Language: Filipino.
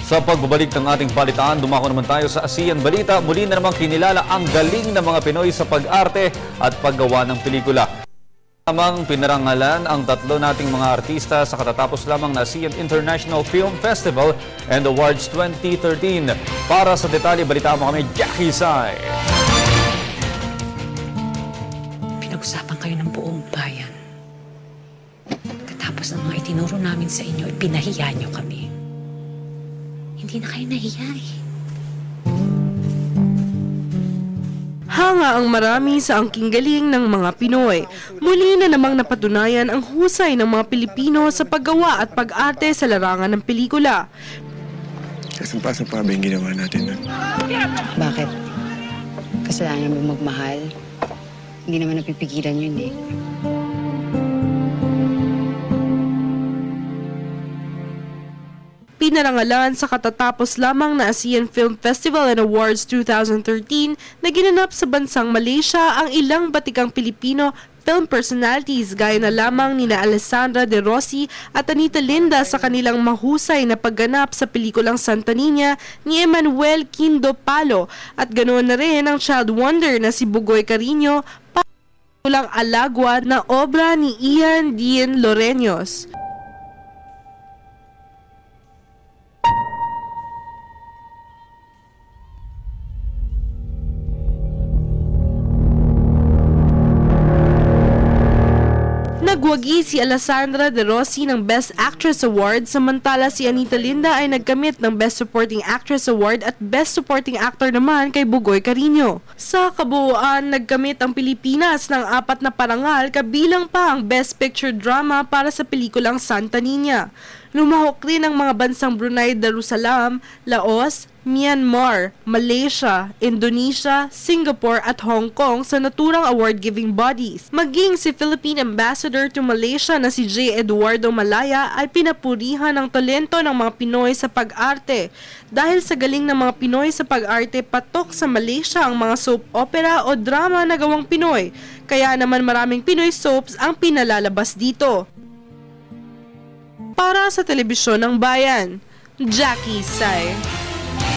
Sa pagbabalik ng ating balitaan, dumako naman tayo sa ASEAN Balita. Muli na namang kinilala ang galing ng mga Pinoy sa pag-arte at paggawa ng pelikula. Namang pinarangalan ang tatlo nating mga artista sa katatapos lamang na ASEAN International Film Festival and Awards 2013. Para sa detalye, balitaan mo kami, Jackie Sai. Pinag-usapan kayo ng buong bayan. Katapos ng mga itinuro namin sa inyo, ipinahiya niyo kami. Hindi na kayo nahiya eh. Hanga ang marami sa angking galing ng mga Pinoy. Muli na namang napatunayan ang husay ng mga Pilipino sa paggawa at pag-arte sa larangan ng pelikula. Kasampa-sampa ba yung ginawa natin nun? Bakit? Kasalanan mo magmahal? Hindi naman napipigilan yun eh. Pinarangalan sa katatapos lamang na ASEAN Film Festival and Awards 2013 na ginanap sa bansang Malaysia ang ilang batikang Pilipino film personalities gaya na lamang nina Alessandra De Rossi at Anita Linda sa kanilang mahusay na pagganap sa pelikulang Santa Niña ni Emmanuel Quindo Palo at ganoon na rin ang child wonder na si Bugoy Carino para sa pelikulang Alagwa na obra ni Ian Dean Loreños. Nagwagi si Alessandra De Rossi ng Best Actress Award, samantala si Anita Linda ay nagkamit ng Best Supporting Actress Award at Best Supporting Actor naman kay Bugoy Carino. Sa kabuuan, nagkamit ang Pilipinas ng 4 na parangal kabilang pa ang Best Picture Drama para sa pelikulang Santa Niña. Lumahok rin ang mga bansang Brunei Darussalam, Laos, Myanmar, Malaysia, Indonesia, Singapore at Hong Kong sa naturang award-giving bodies. Maging si Philippine Ambassador to Malaysia na si J. Eduardo Malaya ay pinapurihan ang talento ng mga Pinoy sa pag-arte. Dahil sa galing ng mga Pinoy sa pag-arte, patok sa Malaysia ang mga soap opera o drama na gawang Pinoy. Kaya naman maraming Pinoy soaps ang pinalalabas dito. Para sa Telebisyon ng Bayan, Jackie Sai.